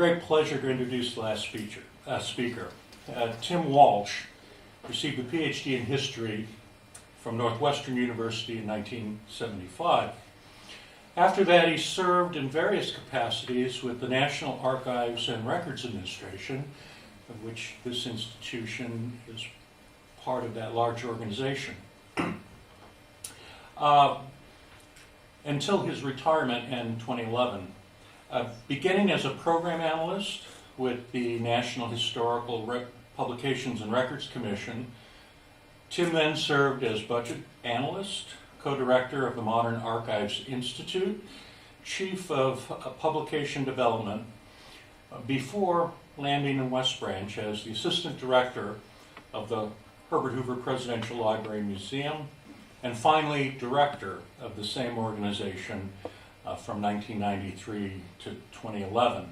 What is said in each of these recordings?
great pleasure to introduce the last speaker. Tim Walch received a PhD in history from Northwestern University in 1975. After that, he served in various capacities with the National Archives and Records Administration, of which this institution is part of that large organization. Until his retirement in 2011. Beginning as a program analyst with the National Historical Publications and Records Commission, Tim then served as budget analyst, co-director of the Modern Archives Institute, chief of publication development, before landing in West Branch as the assistant director of the Herbert Hoover Presidential Library Museum, and finally director of the same organization from 1993 to 2011.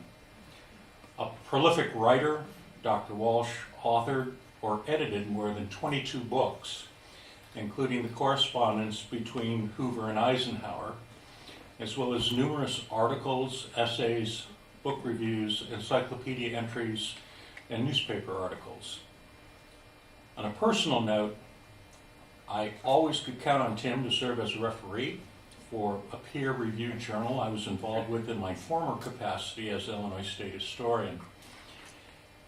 A prolific writer, Dr. Walch authored or edited more than 22 books, including the correspondence between Hoover and Eisenhower, as well as numerous articles, essays, book reviews, encyclopedia entries, and newspaper articles. On a personal note, I always could count on Tim to serve as a referee for a peer-reviewed journal I was involved with in my former capacity as Illinois State Historian.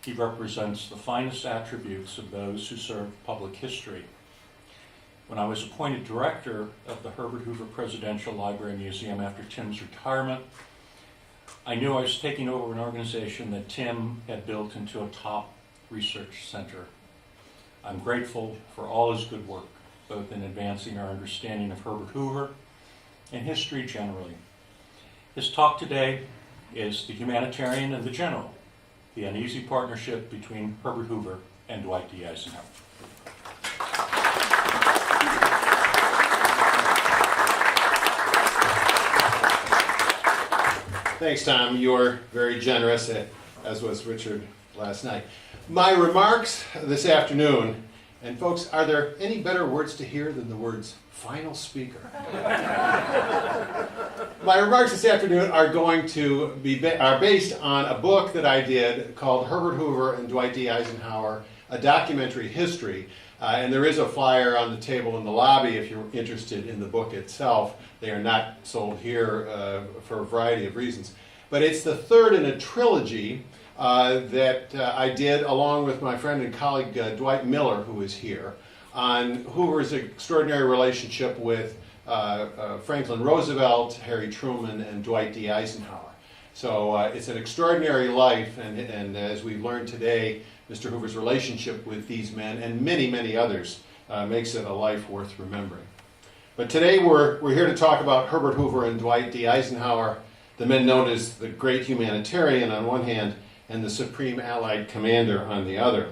He represents the finest attributes of those who serve public history. When I was appointed director of the Herbert Hoover Presidential Library Museum after Tim's retirement, I knew I was taking over an organization that Tim had built into a top research center. I'm grateful for all his good work, both in advancing our understanding of Herbert Hoover and history generally. His talk today is The Humanitarian and the General, the uneasy partnership between Herbert Hoover and Dwight D. Eisenhower. Thanks, Tom. You were very generous, as was Richard last night. My remarks this afternoon, and folks, are there any better words to hear than the words final speaker? My remarks this afternoon are going to are based on a book that I did called Herbert Hoover and Dwight D. Eisenhower, A Documentary History. And there is a flyer on the table in the lobby if you're interested in the book itself. They are not sold here for a variety of reasons. But it's the third in a trilogy that I did along with my friend and colleague Dwight Miller, who is here, on Hoover's extraordinary relationship with Franklin Roosevelt, Harry Truman, and Dwight D. Eisenhower. So it's an extraordinary life, and as we've learned today, Mr. Hoover's relationship with these men and many, many others makes it a life worth remembering. But today we're here to talk about Herbert Hoover and Dwight D. Eisenhower, the men known as the great humanitarian on one hand and the supreme Allied commander on the other.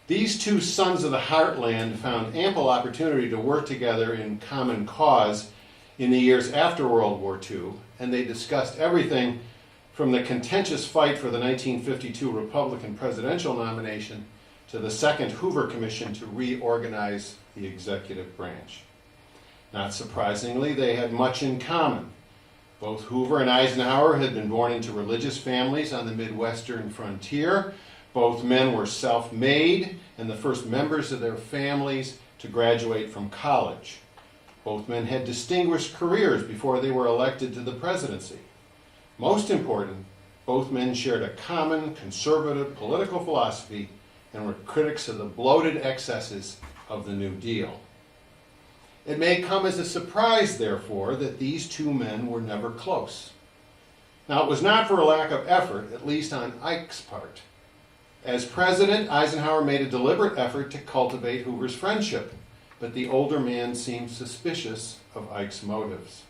These two sons of the heartland found ample opportunity to work together in common cause in the years after World War II, and they discussed everything from the contentious fight for the 1952 Republican presidential nomination to the second Hoover Commission to reorganize the executive branch. Not surprisingly, they had much in common. Both Hoover and Eisenhower had been born into religious families on the Midwestern frontier. Both men were self-made and the first members of their families to graduate from college. Both men had distinguished careers before they were elected to the presidency. Most important, both men shared a common conservative political philosophy and were critics of the bloated excesses of the New Deal. It may come as a surprise, therefore, that these two men were never close. Now, it was not for a lack of effort, at least on Ike's part. As president, Eisenhower made a deliberate effort to cultivate Hoover's friendship, but the older man seemed suspicious of Ike's motives.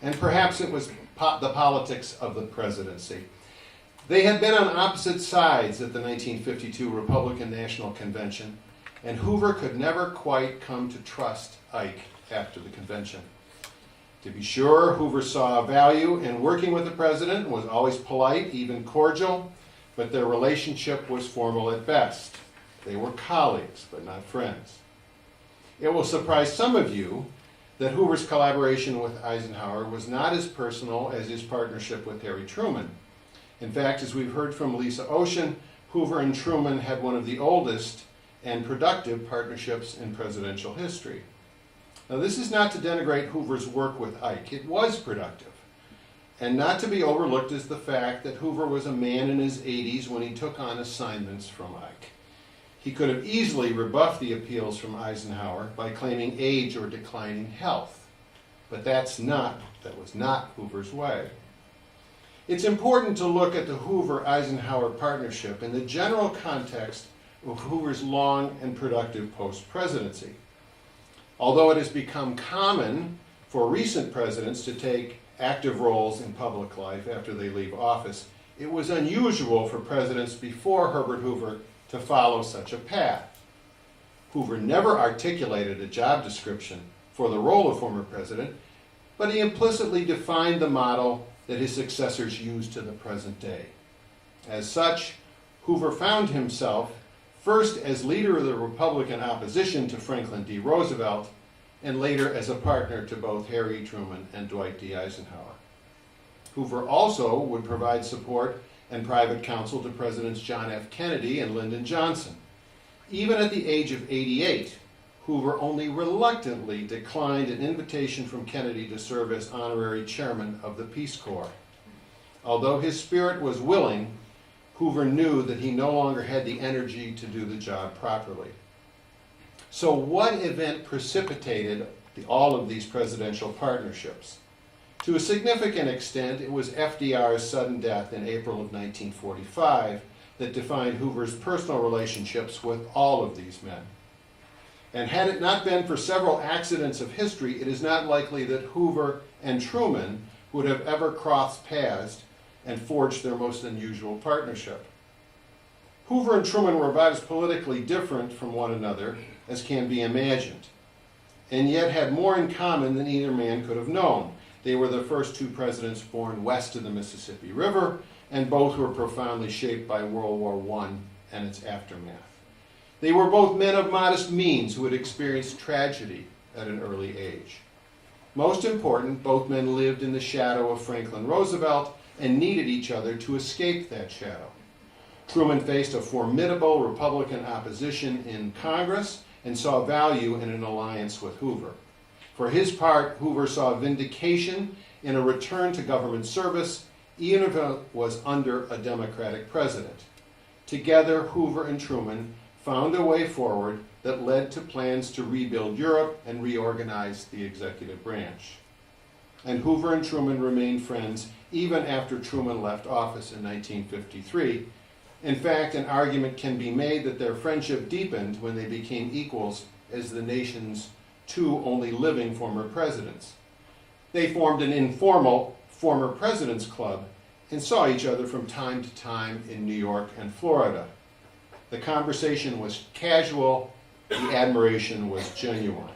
And perhaps it was the politics of the presidency. They had been on opposite sides at the 1952 Republican National Convention, and Hoover could never quite come to trust Ike after the convention. To be sure, Hoover saw value in working with the president and was always polite, even cordial, but their relationship was formal at best. They were colleagues, but not friends. It will surprise some of you that Hoover's collaboration with Eisenhower was not as personal as his partnership with Harry Truman. In fact, as we've heard from Lisa Ocean, Hoover and Truman had one of the oldest and productive partnerships in presidential history. Now, this is not to denigrate Hoover's work with Ike. It was productive. And not to be overlooked is the fact that Hoover was a man in his 80s when he took on assignments from Ike. He could have easily rebuffed the appeals from Eisenhower by claiming age or declining health. But that was not Hoover's way. It's important to look at the Hoover-Eisenhower partnership in the general context of Hoover's long and productive post-presidency. Although it has become common for recent presidents to take active roles in public life after they leave office, it was unusual for presidents before Herbert Hoover to follow such a path. Hoover never articulated a job description for the role of former president, but he implicitly defined the model that his successors use to the present day. As such, Hoover found himself first as leader of the Republican opposition to Franklin D. Roosevelt, and later as a partner to both Harry Truman and Dwight D. Eisenhower. Hoover also would provide support and private counsel to Presidents John F. Kennedy and Lyndon Johnson. Even at the age of 88, Hoover only reluctantly declined an invitation from Kennedy to serve as honorary chairman of the Peace Corps. Although his spirit was willing, Hoover knew that he no longer had the energy to do the job properly. So what event precipitated all of these presidential partnerships? To a significant extent, it was FDR's sudden death in April of 1945 that defined Hoover's personal relationships with all of these men. And had it not been for several accidents of history, it is not likely that Hoover and Truman would have ever crossed paths and forged their most unusual partnership. Hoover and Truman were about as politically different from one another as can be imagined, and yet had more in common than either man could have known. They were the first two presidents born west of the Mississippi River, and both were profoundly shaped by World War I and its aftermath. They were both men of modest means who had experienced tragedy at an early age. Most important, both men lived in the shadow of Franklin Roosevelt and needed each other to escape that shadow. Truman faced a formidable Republican opposition in Congress and saw value in an alliance with Hoover. For his part, Hoover saw vindication in a return to government service, even if it was under a Democratic president. Together, Hoover and Truman found a way forward that led to plans to rebuild Europe and reorganize the executive branch. And Hoover and Truman remained friends even after Truman left office in 1953. In fact, an argument can be made that their friendship deepened when they became equals as the nation's two only living former presidents. They formed an informal former presidents club and saw each other from time to time in New York and Florida. The conversation was casual, the admiration was genuine.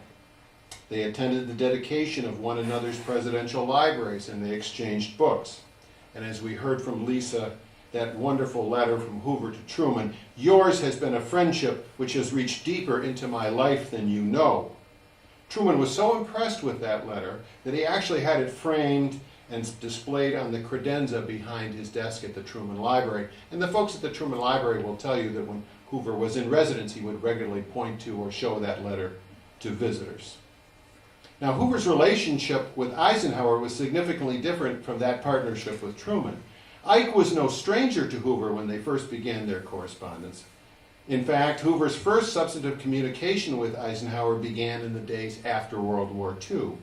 They attended the dedication of one another's presidential libraries and they exchanged books. And as we heard from Lisa, that wonderful letter from Hoover to Truman, yours has been a friendship which has reached deeper into my life than you know. Truman was so impressed with that letter that he actually had it framed and displayed on the credenza behind his desk at the Truman Library. And the folks at the Truman Library will tell you that when Hoover was in residence, he would regularly point to or show that letter to visitors. Now, Hoover's relationship with Eisenhower was significantly different from that partnership with Truman. Ike was no stranger to Hoover when they first began their correspondence. In fact, Hoover's first substantive communication with Eisenhower began in the days after World War II.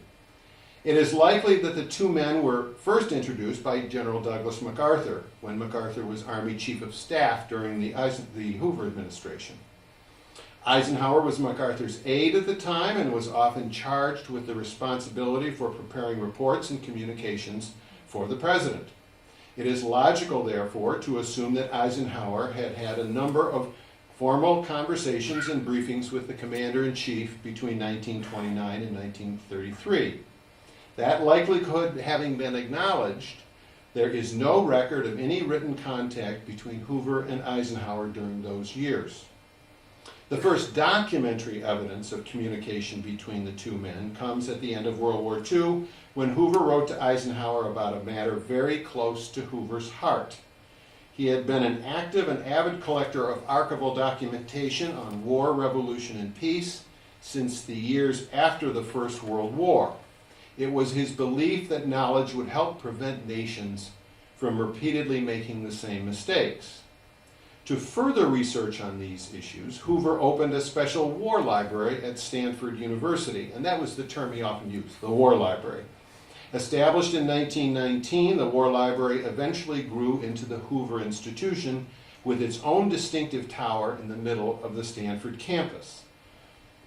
It is likely that the two men were first introduced by General Douglas MacArthur when MacArthur was Army Chief of Staff during the Hoover administration. Eisenhower was MacArthur's aide at the time and was often charged with the responsibility for preparing reports and communications for the president. It is logical, therefore, to assume that Eisenhower had had a number of formal conversations and briefings with the commander-in-chief between 1929 and 1933. That likelihood having been acknowledged, there is no record of any written contact between Hoover and Eisenhower during those years. The first documentary evidence of communication between the two men comes at the end of World War II when Hoover wrote to Eisenhower about a matter very close to Hoover's heart. He had been an active and avid collector of archival documentation on war, revolution, and peace since the years after the First World War. It was his belief that knowledge would help prevent nations from repeatedly making the same mistakes. To further research on these issues, Hoover opened a special war library at Stanford University, and that was the term he often used, the War Library. Established in 1919, the War Library eventually grew into the Hoover Institution with its own distinctive tower in the middle of the Stanford campus.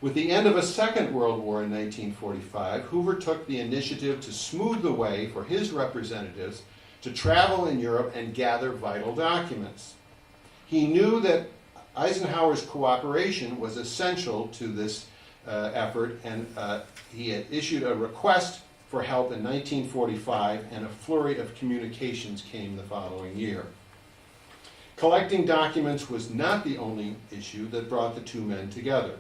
With the end of a Second World War in 1945, Hoover took the initiative to smooth the way for his representatives to travel in Europe and gather vital documents. He knew that Eisenhower's cooperation was essential to this effort, and he had issued a request for help in 1945, and a flurry of communications came the following year. Collecting documents was not the only issue that brought the two men together.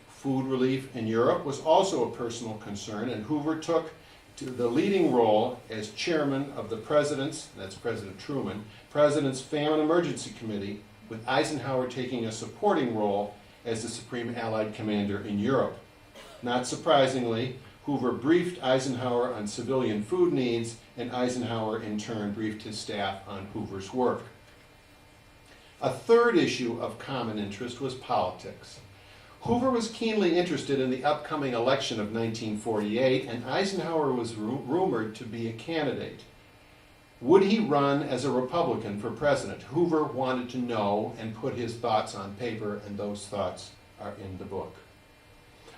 Food relief in Europe was also a personal concern, and Hoover took to the leading role as chairman of the President's, that's President Truman, President's Famine Emergency Committee, with Eisenhower taking a supporting role as the Supreme Allied Commander in Europe. Not surprisingly, Hoover briefed Eisenhower on civilian food needs, and Eisenhower in turn briefed his staff on Hoover's work. A third issue of common interest was politics. Hoover was keenly interested in the upcoming election of 1948, and Eisenhower was rumored to be a candidate. Would he run as a Republican for president? Hoover wanted to know and put his thoughts on paper, and those thoughts are in the book.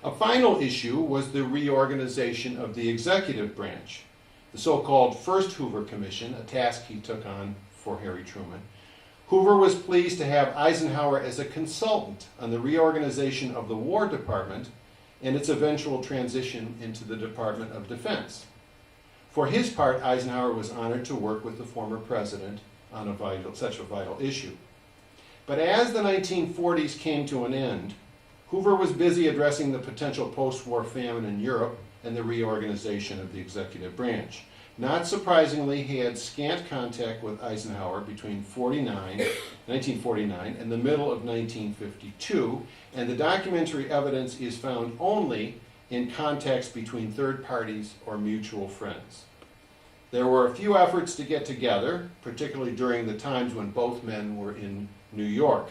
A final issue was the reorganization of the executive branch. The so-called First Hoover Commission, a task he took on for Harry Truman. Hoover was pleased to have Eisenhower as a consultant on the reorganization of the War Department and its eventual transition into the Department of Defense. For his part, Eisenhower was honored to work with the former president on such a vital issue. But as the 1940s came to an end, Hoover was busy addressing the potential post-war famine in Europe and the reorganization of the executive branch. Not surprisingly, he had scant contact with Eisenhower between 1949 and the middle of 1952, and the documentary evidence is found only in contacts between third parties or mutual friends. There were a few efforts to get together, particularly during the times when both men were in New York.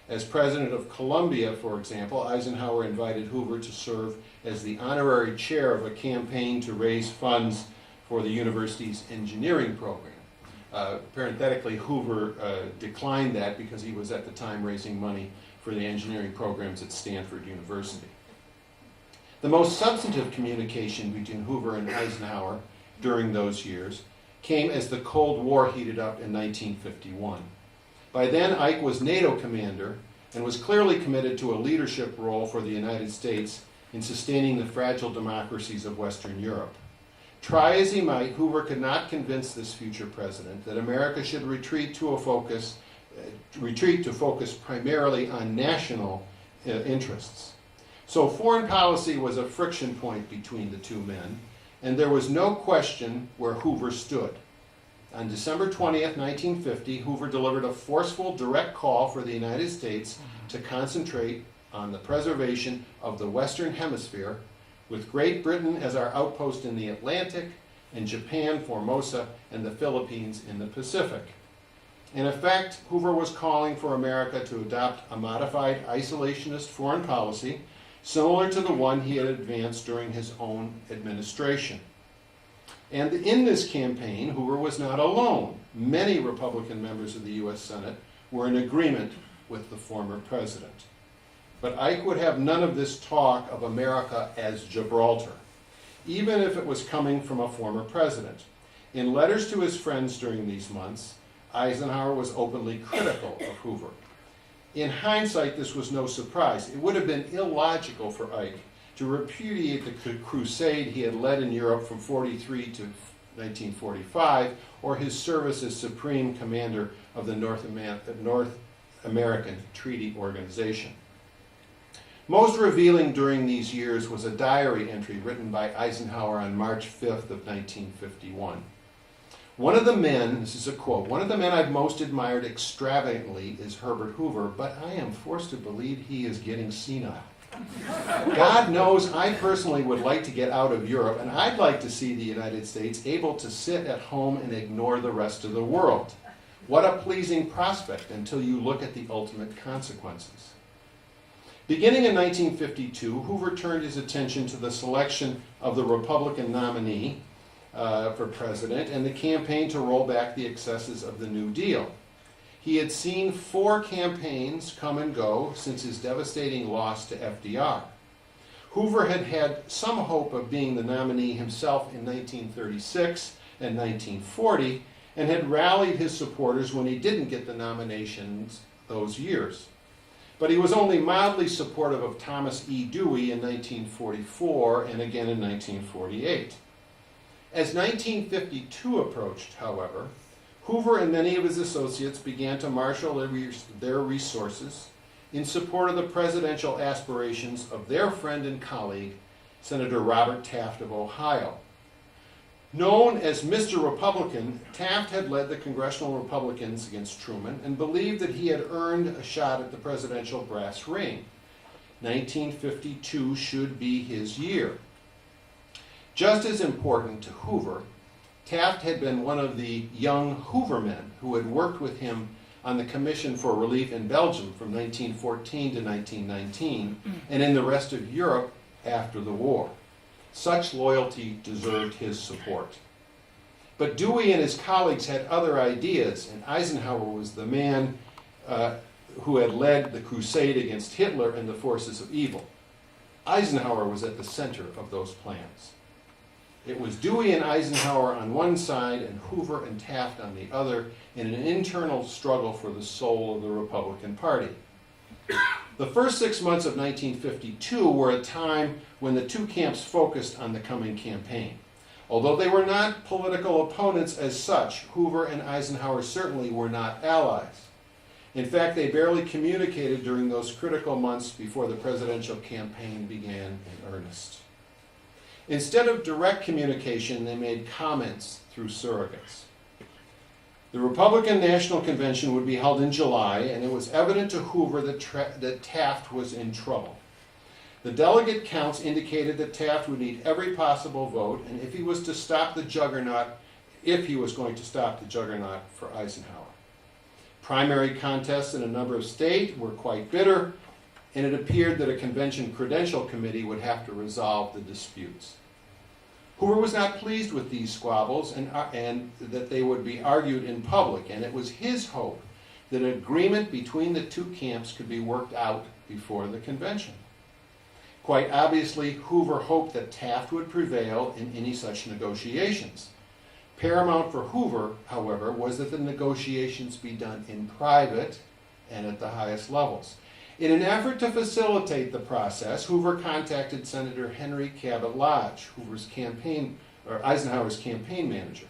As president of Columbia, for example, Eisenhower invited Hoover to serve as the honorary chair of a campaign to raise funds for the university's engineering program. Parenthetically, Hoover declined that because he was at the time raising money for the engineering programs at Stanford University. The most substantive communication between Hoover and Eisenhower during those years came as the Cold War heated up in 1951. By then, Ike was NATO commander and was clearly committed to a leadership role for the United States in sustaining the fragile democracies of Western Europe. Try as he might, Hoover could not convince this future president that America should retreat to focus primarily on national interests. So foreign policy was a friction point between the two men, and there was no question where Hoover stood. On December 20th, 1950, Hoover delivered a forceful, direct call for the United States to concentrate on the preservation of the Western Hemisphere, with Great Britain as our outpost in the Atlantic, and Japan, Formosa, and the Philippines in the Pacific. In effect, Hoover was calling for America to adopt a modified isolationist foreign policy, similar to the one he had advanced during his own administration. And in this campaign, Hoover was not alone. Many Republican members of the U.S. Senate were in agreement with the former president. But Ike would have none of this talk of America as Gibraltar, even if it was coming from a former president. In letters to his friends during these months, Eisenhower was openly critical of Hoover. In hindsight, this was no surprise. It would have been illogical for Ike to repudiate the crusade he had led in Europe from 1943 to 1945, or his service as Supreme Commander of the North American Treaty Organization. Most revealing during these years was a diary entry written by Eisenhower on March 5th of 1951. One of the men, this is a quote, one of the men I've most admired extravagantly is Herbert Hoover, but I am forced to believe he is getting senile. God knows I personally would like to get out of Europe, and I'd like to see the United States able to sit at home and ignore the rest of the world. What a pleasing prospect until you look at the ultimate consequences. Beginning in 1952, Hoover turned his attention to the selection of the Republican nominee for president and the campaign to roll back the excesses of the New Deal. He had seen 4 campaigns come and go since his devastating loss to FDR. Hoover had had some hope of being the nominee himself in 1936 and 1940 and had rallied his supporters when he didn't get the nominations those years. But he was only mildly supportive of Thomas E. Dewey in 1944 and again in 1948. As 1952 approached, however, Hoover and many of his associates began to marshal their resources in support of the presidential aspirations of their friend and colleague, Senator Robert Taft of Ohio. Known as Mr. Republican, Taft had led the congressional Republicans against Truman and believed that he had earned a shot at the presidential brass ring. 1952 should be his year. Just as important to Hoover, Taft had been one of the young Hoover men who had worked with him on the Commission for Relief in Belgium from 1914 to 1919 and in the rest of Europe after the war. Such loyalty deserved his support. But Dewey and his colleagues had other ideas, and Eisenhower was the man who had led the crusade against Hitler and the forces of evil. Eisenhower was at the center of those plans. It was Dewey and Eisenhower on one side and Hoover and Taft on the other in an internal struggle for the soul of the Republican Party. The first 6 months of 1952 were a time when the two camps focused on the coming campaign. Although they were not political opponents as such, Hoover and Eisenhower certainly were not allies. In fact, they barely communicated during those critical months before the presidential campaign began in earnest. Instead of direct communication, they made comments through surrogates. The Republican National Convention would be held in July, and it was evident to Hoover that Taft was in trouble. The delegate counts indicated that Taft would need every possible vote, and if he was going to stop the juggernaut for Eisenhower. Primary contests in a number of states were quite bitter, and it appeared that a convention credential committee would have to resolve the disputes. Hoover was not pleased with these squabbles and that they would be argued in public, and it was his hope that an agreement between the two camps could be worked out before the convention. Quite obviously, Hoover hoped that Taft would prevail in any such negotiations. Paramount for Hoover, however, was that the negotiations be done in private and at the highest levels. In an effort to facilitate the process, Hoover contacted Senator Henry Cabot Lodge, Eisenhower's campaign manager.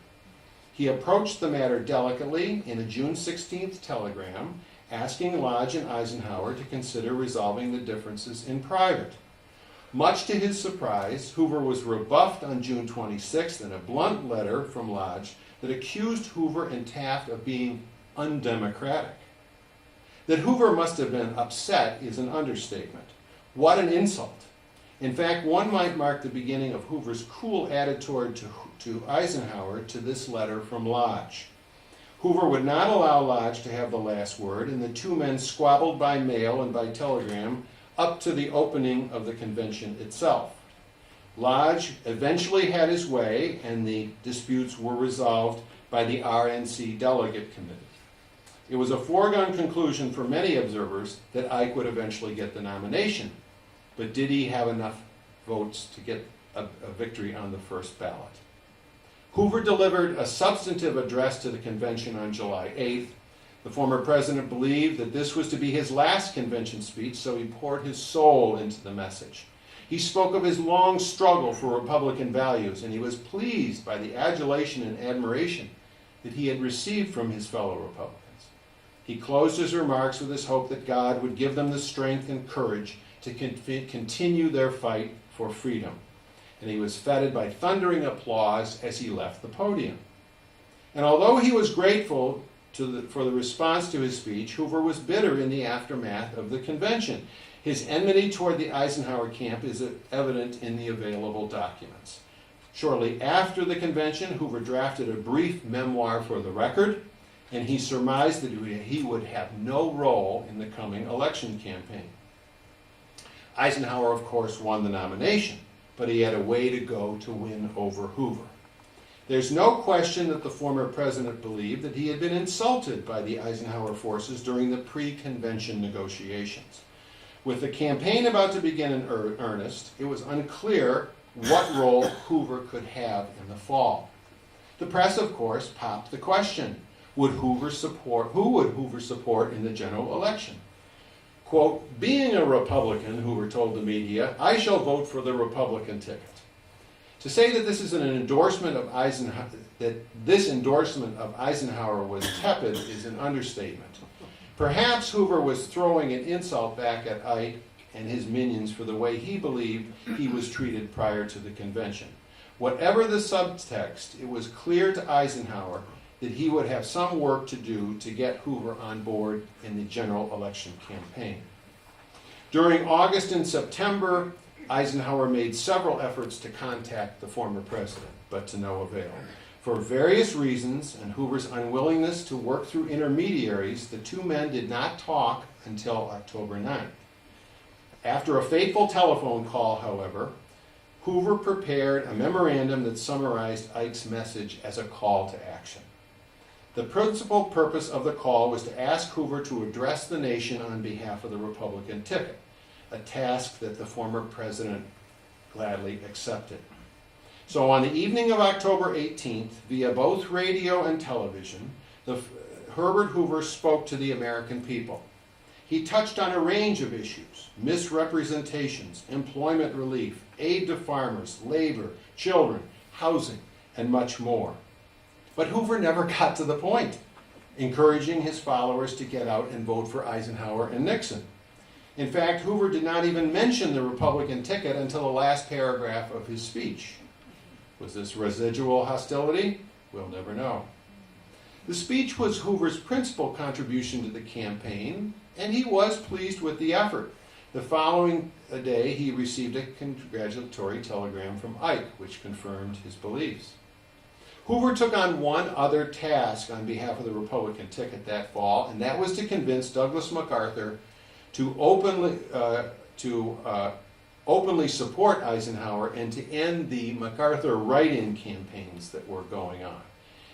He approached the matter delicately in a June 16th telegram, asking Lodge and Eisenhower to consider resolving the differences in private. Much to his surprise, Hoover was rebuffed on June 26th in a blunt letter from Lodge that accused Hoover and Taft of being undemocratic. That Hoover must have been upset is an understatement. What an insult. In fact, one might mark the beginning of Hoover's cool attitude to Eisenhower to this letter from Lodge. Hoover would not allow Lodge to have the last word, and the two men squabbled by mail and by telegram up to the opening of the convention itself. Lodge eventually had his way, and the disputes were resolved by the RNC Delegate Committee. It was a foregone conclusion for many observers that Ike would eventually get the nomination, but did he have enough votes to get a victory on the first ballot? Hoover delivered a substantive address to the convention on July 8th. The former president believed that this was to be his last convention speech, so he poured his soul into the message. He spoke of his long struggle for Republican values, and he was pleased by the adulation and admiration that he had received from his fellow Republicans. He closed his remarks with his hope that God would give them the strength and courage to continue their fight for freedom. And he was feted by thundering applause as he left the podium. And although he was grateful for the response to his speech, Hoover was bitter in the aftermath of the convention. His enmity toward the Eisenhower camp is evident in the available documents. Shortly after the convention, Hoover drafted a brief memoir for the record, and he surmised that he would have no role in the coming election campaign. Eisenhower, of course, won the nomination, but he had a way to go to win over Hoover. There's no question that the former president believed that he had been insulted by the Eisenhower forces during the pre-convention negotiations. With the campaign about to begin in earnest, it was unclear what role Hoover could have in the fall. The press, of course, popped the question, who would Hoover support in the general election? Quote, being a Republican, Hoover told the media, I shall vote for the Republican ticket. To say that this is an endorsement of Eisenhower, that this endorsement of Eisenhower was tepid is an understatement. Perhaps Hoover was throwing an insult back at Ike and his minions for the way he believed he was treated prior to the convention. Whatever the subtext, it was clear to Eisenhower that he would have some work to do to get Hoover on board in the general election campaign. During August and September, Eisenhower made several efforts to contact the former president, but to no avail. For various reasons and Hoover's unwillingness to work through intermediaries, the two men did not talk until October 9th. After a fateful telephone call, however, Hoover prepared a memorandum that summarized Ike's message as a call to action. The principal purpose of the call was to ask Hoover to address the nation on behalf of the Republican ticket, a task that the former president gladly accepted. So on the evening of October 18th, via both radio and television, Herbert Hoover spoke to the American people. He touched on a range of issues: misrepresentations, employment relief, aid to farmers, labor, children, housing, and much more. But Hoover never got to the point, encouraging his followers to get out and vote for Eisenhower and Nixon. In fact, Hoover did not even mention the Republican ticket until the last paragraph of his speech. Was this residual hostility? We'll never know. The speech was Hoover's principal contribution to the campaign, and he was pleased with the effort. The following day, he received a congratulatory telegram from Ike, which confirmed his beliefs. Hoover took on one other task on behalf of the Republican ticket that fall, and that was to convince Douglas MacArthur to openly support Eisenhower and to end the MacArthur write-in campaigns that were going on.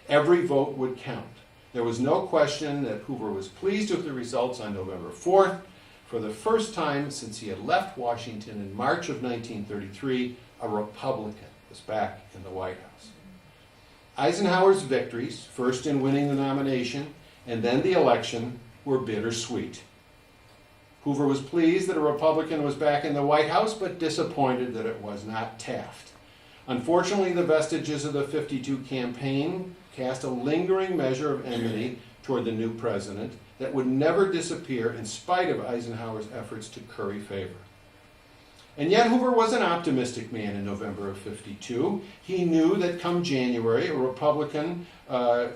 Every vote would count. There was no question that Hoover was pleased with the results on November 4th. For the first time since he had left Washington in March of 1933, a Republican was back in the White House. Eisenhower's victories, first in winning the nomination and then the election, were bittersweet. Hoover was pleased that a Republican was back in the White House, but disappointed that it was not Taft. Unfortunately, the vestiges of the 52 campaign cast a lingering measure of enmity toward the new president that would never disappear in spite of Eisenhower's efforts to curry favor. And yet Hoover was an optimistic man in November of 52. He knew that come January, a Republican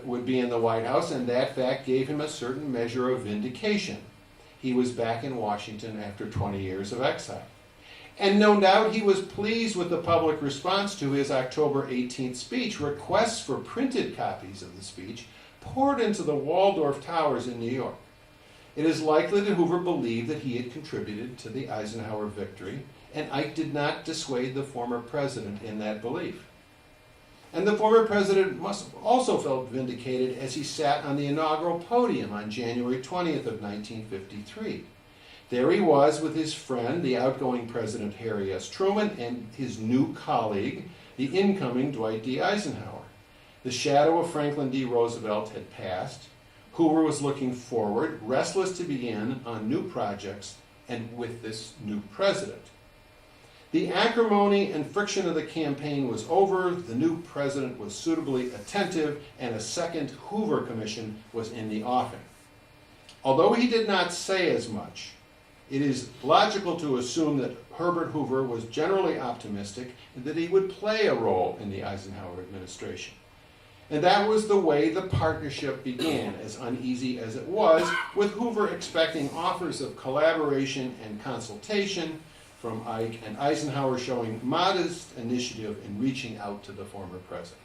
would be in the White House, and that fact gave him a certain measure of vindication. He was back in Washington after 20 years of exile. And no doubt he was pleased with the public response to his October 18th speech. Requests for printed copies of the speech poured into the Waldorf Towers in New York. It is likely that Hoover believed that he had contributed to the Eisenhower victory, and Ike did not dissuade the former president in that belief. And the former president must have also felt vindicated as he sat on the inaugural podium on January 20th of 1953. There he was with his friend, the outgoing President Harry S. Truman, and his new colleague, the incoming Dwight D. Eisenhower. The shadow of Franklin D. Roosevelt had passed. Hoover was looking forward, restless to begin on new projects and with this new president. The acrimony and friction of the campaign was over, the new president was suitably attentive, and a second Hoover commission was in the offing. Although he did not say as much, it is logical to assume that Herbert Hoover was generally optimistic and that he would play a role in the Eisenhower administration. And that was the way the partnership began, as uneasy as it was, with Hoover expecting offers of collaboration and consultation from Ike, and Eisenhower showing modest initiative in reaching out to the former president.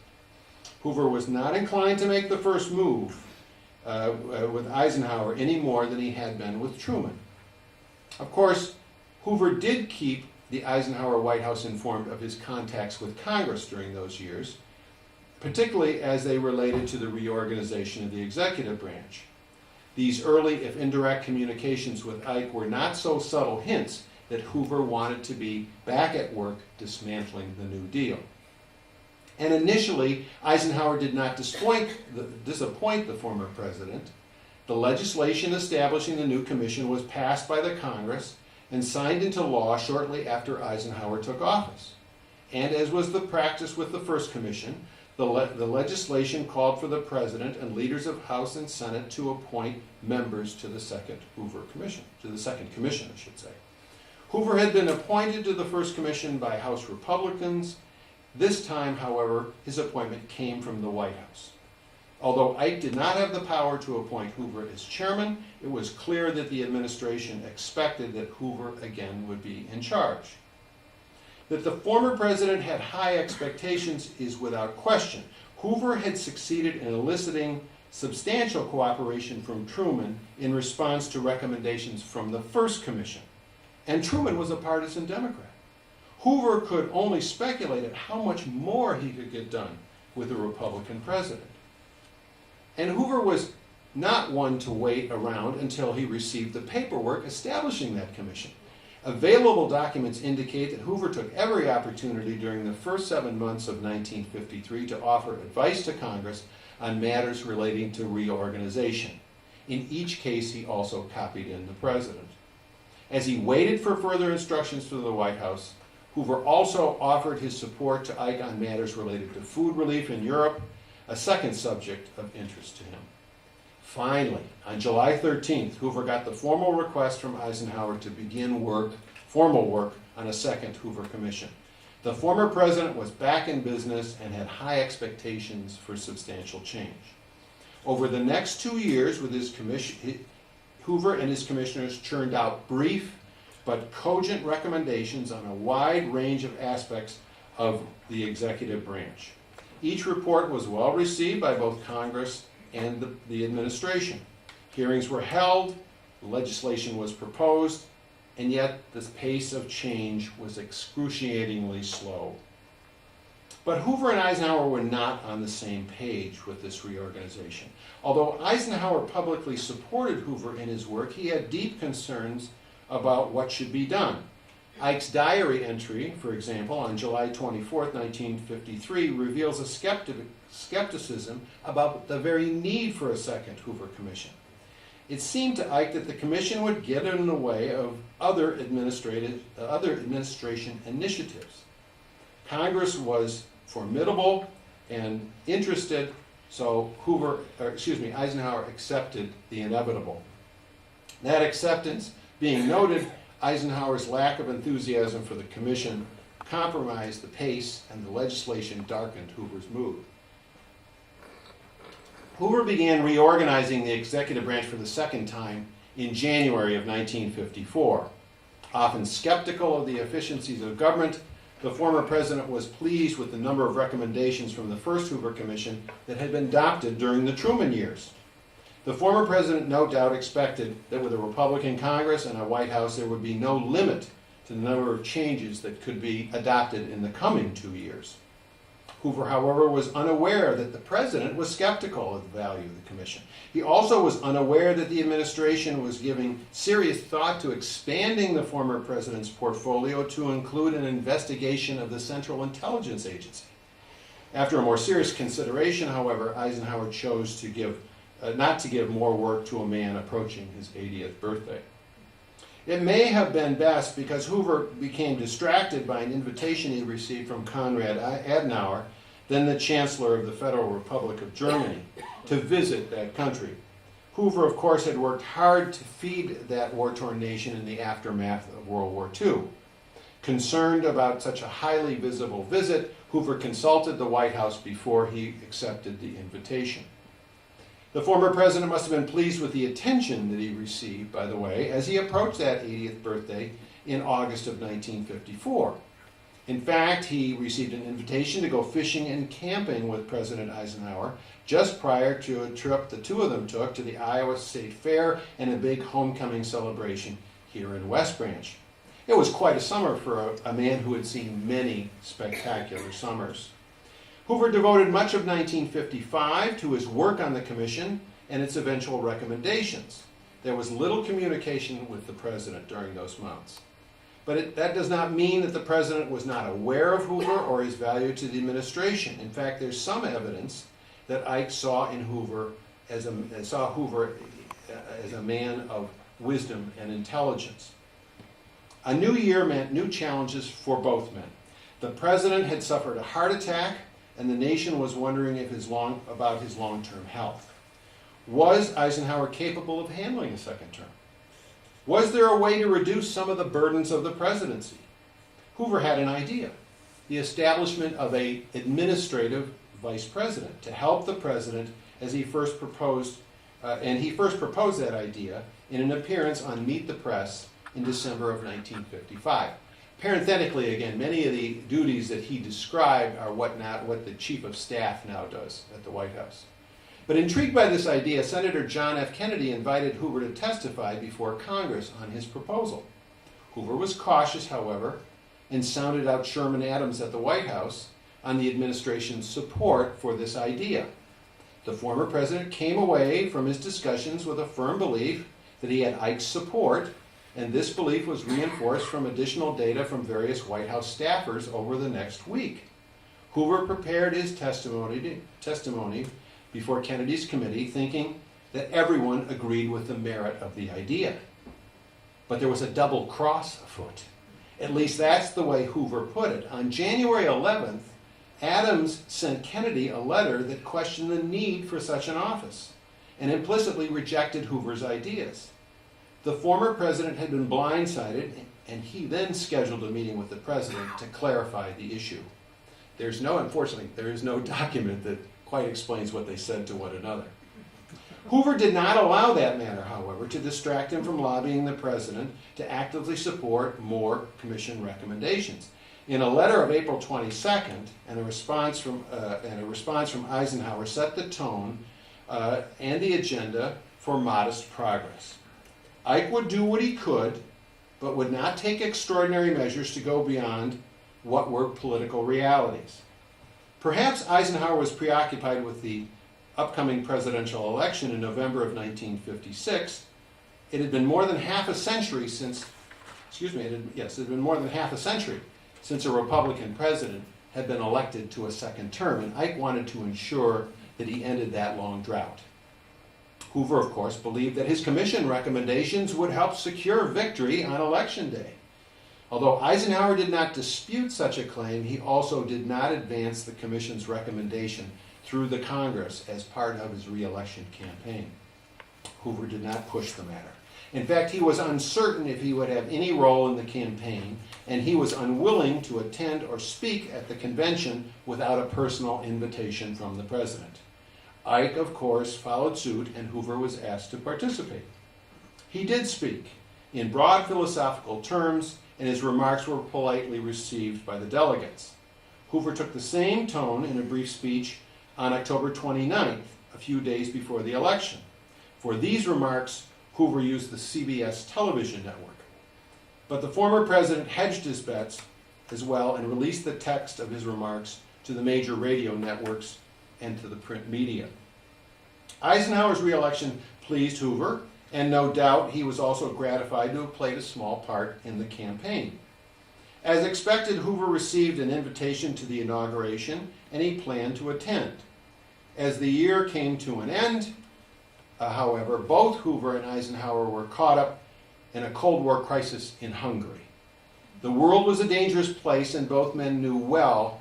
Hoover was not inclined to make the first move with Eisenhower any more than he had been with Truman. Of course, Hoover did keep the Eisenhower White House informed of his contacts with Congress during those years, particularly as they related to the reorganization of the executive branch. These early, if indirect, communications with Ike were not so subtle hints that Hoover wanted to be back at work dismantling the New Deal. And initially, Eisenhower did not disappoint the former president. The legislation establishing the new commission was passed by the Congress and signed into law shortly after Eisenhower took office. And as was the practice with the first commission, the legislation called for the president and leaders of House and Senate to appoint members to the second Hoover commission, I should say. Hoover had been appointed to the first commission by House Republicans. This time, however, his appointment came from the White House. Although Ike did not have the power to appoint Hoover as chairman, it was clear that the administration expected that Hoover again would be in charge. That the former president had high expectations is without question. Hoover had succeeded in eliciting substantial cooperation from Truman in response to recommendations from the first commission. And Truman was a partisan Democrat. Hoover could only speculate at how much more he could get done with a Republican president. And Hoover was not one to wait around until he received the paperwork establishing that commission. Available documents indicate that Hoover took every opportunity during the first 7 months of 1953 to offer advice to Congress on matters relating to reorganization. In each case, he also copied in the president. As he waited for further instructions from the White House, Hoover also offered his support to Ike on matters related to food relief in Europe, a second subject of interest to him. Finally, on July 13th, Hoover got the formal request from Eisenhower to begin formal work on a second Hoover commission. The former president was back in business and had high expectations for substantial change. Over the next 2 years, with his Hoover and his commissioners churned out brief but cogent recommendations on a wide range of aspects of the executive branch. Each report was well received by both Congress and the administration. Hearings were held, legislation was proposed, and yet the pace of change was excruciatingly slow. But Hoover and Eisenhower were not on the same page with this reorganization. Although Eisenhower publicly supported Hoover in his work, he had deep concerns about what should be done. Ike's diary entry, for example, on July 24, 1953, reveals a skepticism about the very need for a second Hoover Commission. It seemed to Ike that the commission would get in the way of other administration initiatives. Congress was formidable and interested, so Eisenhower accepted the inevitable. That acceptance being noted, Eisenhower's lack of enthusiasm for the commission compromised the pace, and the legislation darkened Hoover's mood. Hoover began reorganizing the executive branch for the second time in January of 1954. Often skeptical of the efficiencies of government, the former president was pleased with the number of recommendations from the first Hoover Commission that had been adopted during the Truman years. The former president no doubt expected that with a Republican Congress and a White House there would be no limit to the number of changes that could be adopted in the coming 2 years. Hoover, however, was unaware that the president was skeptical of the value of the commission. He also was unaware that the administration was giving serious thought to expanding the former president's portfolio to include an investigation of the Central Intelligence Agency. After a more serious consideration, however, Eisenhower chose to not to give more work to a man approaching his 80th birthday. It may have been best because Hoover became distracted by an invitation he received from Konrad Adenauer, then the Chancellor of the Federal Republic of Germany, to visit that country. Hoover, of course, had worked hard to feed that war-torn nation in the aftermath of World War II. Concerned about such a highly visible visit, Hoover consulted the White House before he accepted the invitation. The former president must have been pleased with the attention that he received, by the way, as he approached that 80th birthday in August of 1954. In fact, he received an invitation to go fishing and camping with President Eisenhower just prior to a trip the two of them took to the Iowa State Fair and a big homecoming celebration here in West Branch. It was quite a summer for a man who had seen many spectacular summers. Hoover devoted much of 1955 to his work on the commission and its eventual recommendations. There was little communication with the president during those months. But that does not mean that the president was not aware of Hoover or his value to the administration. In fact, there's some evidence that Ike saw Hoover as a man of wisdom and intelligence. A new year meant new challenges for both men. The president had suffered a heart attack, and the nation was wondering about his long-term health. Was Eisenhower capable of handling a second term? Was there a way to reduce some of the burdens of the presidency? Hoover had an idea: the establishment of an administrative vice president to help the president as he first proposed, that idea in an appearance on Meet the Press in December of 1955. Parenthetically, again, many of the duties that he described are what the chief of staff now does at the White House. But intrigued by this idea, Senator John F. Kennedy invited Hoover to testify before Congress on his proposal. Hoover was cautious, however, and sounded out Sherman Adams at the White House on the administration's support for this idea. The former president came away from his discussions with a firm belief that he had Ike's support, and this belief was reinforced from additional data from various White House staffers over the next week. Hoover prepared his testimony before Kennedy's committee, thinking that everyone agreed with the merit of the idea. But there was a double cross afoot. At least that's the way Hoover put it. On January 11th, Adams sent Kennedy a letter that questioned the need for such an office and implicitly rejected Hoover's ideas. The former president had been blindsided, and he then scheduled a meeting with the president to clarify the issue. Unfortunately, there is no document that quite explains what they said to one another. Hoover did not allow that matter, however, to distract him from lobbying the president to actively support more commission recommendations. In a letter of April 22nd, and a response from Eisenhower set the tone and the agenda for modest progress. Ike would do what he could, but would not take extraordinary measures to go beyond what were political realities. Perhaps Eisenhower was preoccupied with the upcoming presidential election in November of 1956. It had been more than half a century since a Republican president had been elected to a second term, and Ike wanted to ensure that he ended that long drought. Hoover, of course, believed that his commission recommendations would help secure victory on Election Day. Although Eisenhower did not dispute such a claim, he also did not advance the commission's recommendation through the Congress as part of his re-election campaign. Hoover did not push the matter. In fact, he was uncertain if he would have any role in the campaign, and he was unwilling to attend or speak at the convention without a personal invitation from the president. Ike, of course, followed suit, and Hoover was asked to participate. He did speak in broad philosophical terms, and his remarks were politely received by the delegates. Hoover took the same tone in a brief speech on October 29th, a few days before the election. For these remarks, Hoover used the CBS television network. But the former president hedged his bets as well and released the text of his remarks to the major radio networks and to the print media. Eisenhower's re-election pleased Hoover, and no doubt he was also gratified to have played a small part in the campaign. As expected, Hoover received an invitation to the inauguration, and he planned to attend. As the year came to an end, however, both Hoover and Eisenhower were caught up in a Cold War crisis in Hungary. The world was a dangerous place, and both men knew well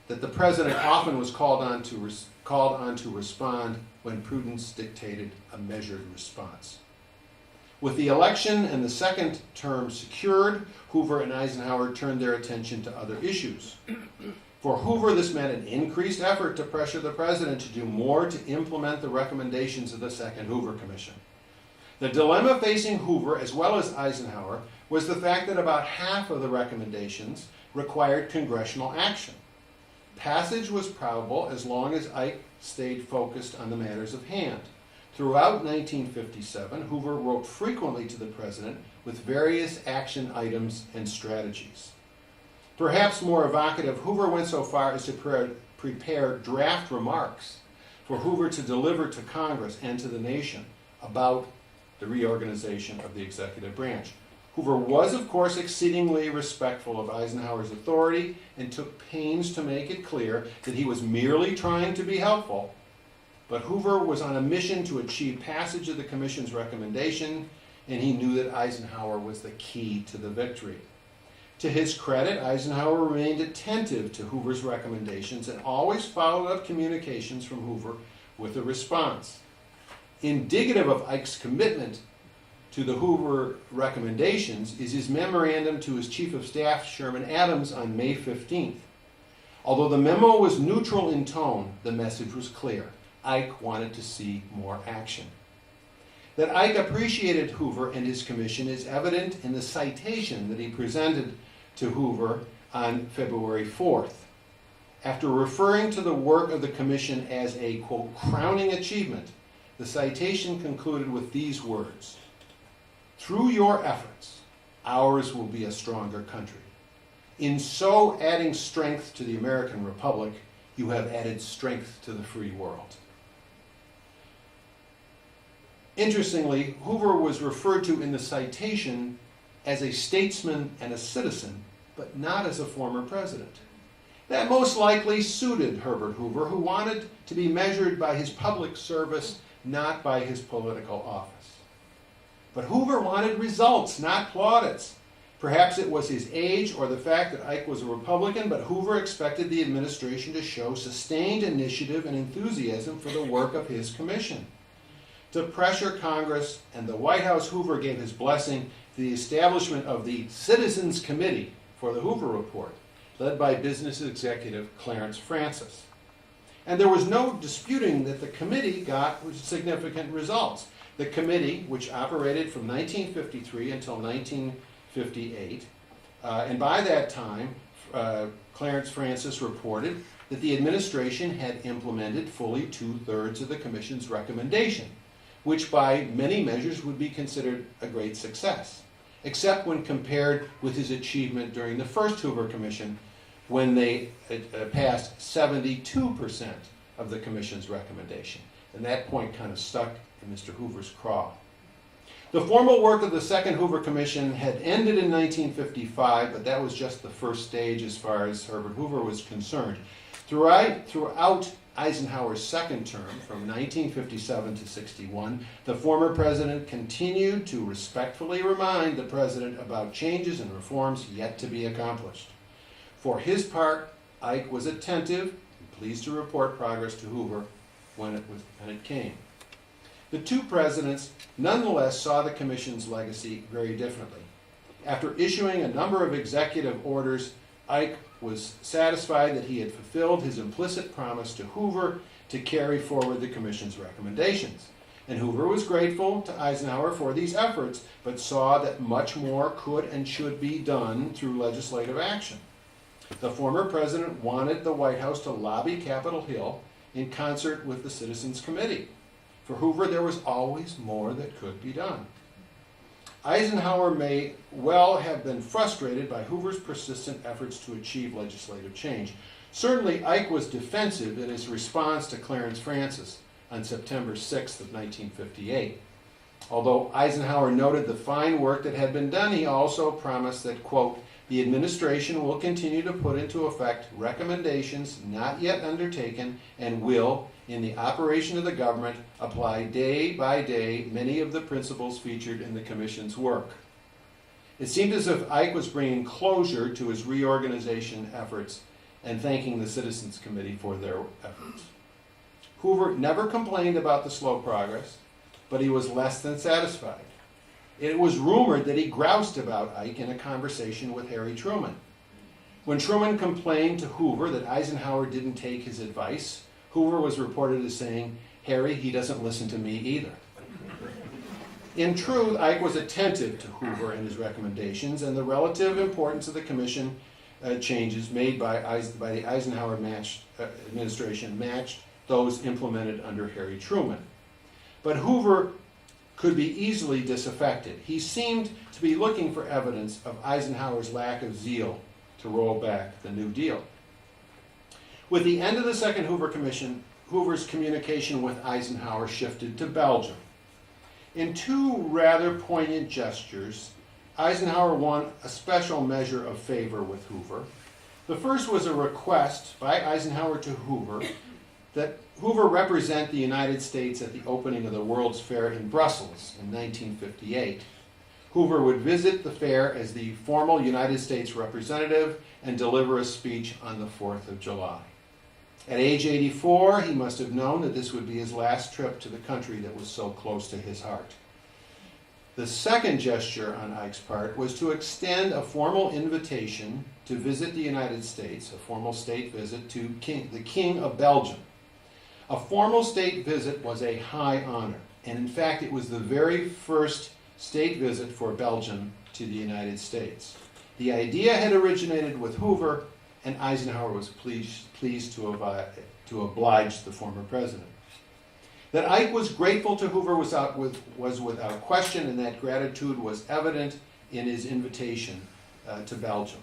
that the president often was called on to respond when prudence dictated a measured response. With the election and the second term secured, Hoover and Eisenhower turned their attention to other issues. For Hoover, this meant an increased effort to pressure the president to do more to implement the recommendations of the Second Hoover Commission. The dilemma facing Hoover, as well as Eisenhower, was the fact that about half of the recommendations required congressional action. Passage was probable as long as Ike stayed focused on the matters of hand. Throughout 1957, Hoover wrote frequently to the president with various action items and strategies. Perhaps more evocative, Hoover went so far as to prepare draft remarks for Hoover to deliver to Congress and to the nation about the reorganization of the executive branch. Hoover was, of course, exceedingly respectful of Eisenhower's authority and took pains to make it clear that he was merely trying to be helpful. But Hoover was on a mission to achieve passage of the Commission's recommendation, and he knew that Eisenhower was the key to the victory. To his credit, Eisenhower remained attentive to Hoover's recommendations and always followed up communications from Hoover with a response. Indicative of Ike's commitment to the Hoover recommendations is his memorandum to his Chief of Staff, Sherman Adams, on May 15th. Although the memo was neutral in tone, the message was clear. Ike wanted to see more action. That Ike appreciated Hoover and his commission is evident in the citation that he presented to Hoover on February 4th. After referring to the work of the commission as a, quote, crowning achievement, the citation concluded with these words: "Through your efforts, ours will be a stronger country. In so adding strength to the American Republic, you have added strength to the free world." Interestingly, Hoover was referred to in the citation as a statesman and a citizen, but not as a former president. That most likely suited Herbert Hoover, who wanted to be measured by his public service, not by his political office. But Hoover wanted results, not plaudits. Perhaps it was his age or the fact that Ike was a Republican, but Hoover expected the administration to show sustained initiative and enthusiasm for the work of his commission. To pressure Congress and the White House, Hoover gave his blessing to the establishment of the Citizens Committee for the Hoover Report, led by business executive Clarence Francis. And there was no disputing that the committee got significant results. The committee, which operated from 1953 until 1958, and by that time, Clarence Francis reported that the administration had implemented fully 2/3 of the commission's recommendation, which by many measures would be considered a great success, except when compared with his achievement during the first Hoover Commission, when they passed 72% of the commission's recommendation. And that point kind of stuck in Mr. Hoover's craw. The formal work of the second Hoover Commission had ended in 1955, but that was just the first stage as far as Herbert Hoover was concerned. Throughout Eisenhower's second term, from 1957 to 61, the former president continued to respectfully remind the president about changes and reforms yet to be accomplished. For his part, Ike was attentive and pleased to report progress to Hoover when it came. The two presidents nonetheless saw the commission's legacy very differently. After issuing a number of executive orders, Ike was satisfied that he had fulfilled his implicit promise to Hoover to carry forward the commission's recommendations. And Hoover was grateful to Eisenhower for these efforts, but saw that much more could and should be done through legislative action. The former president wanted the White House to lobby Capitol Hill in concert with the Citizens Committee. For Hoover, there was always more that could be done. Eisenhower may well have been frustrated by Hoover's persistent efforts to achieve legislative change. Certainly, Ike was defensive in his response to Clarence Francis on September 6th of 1958. Although Eisenhower noted the fine work that had been done, he also promised that, quote, "The administration will continue to put into effect recommendations not yet undertaken and will, in the operation of the government, apply day by day many of the principles featured in the Commission's work." It seemed as if Ike was bringing closure to his reorganization efforts and thanking the Citizens Committee for their efforts. Hoover never complained about the slow progress, but he was less than satisfied. It was rumored that he groused about Ike in a conversation with Harry Truman. When Truman complained to Hoover that Eisenhower didn't take his advice, Hoover was reported as saying, "Harry, he doesn't listen to me either." In truth, Ike was attentive to Hoover and his recommendations, and the relative importance of the commission changes made by the Eisenhower administration matched those implemented under Harry Truman. But Hoover could be easily disaffected. He seemed to be looking for evidence of Eisenhower's lack of zeal to roll back the New Deal. With the end of the second Hoover Commission, Hoover's communication with Eisenhower shifted to Belgium. In two rather poignant gestures, Eisenhower won a special measure of favor with Hoover. The first was a request by Eisenhower to Hoover that Hoover represent the United States at the opening of the World's Fair in Brussels in 1958. Hoover would visit the fair as the formal United States representative and deliver a speech on the 4th of July. At age 84, he must have known that this would be his last trip to the country that was so close to his heart. The second gesture on Ike's part was to extend a formal invitation to visit the United States, a formal state visit to the King of Belgium. A formal state visit was a high honor, and in fact it was the very first state visit for Belgium to the United States. The idea had originated with Hoover, and Eisenhower was pleased to oblige the former president. That Ike was grateful to Hoover was without question, and that gratitude was evident in his invitation to Belgium.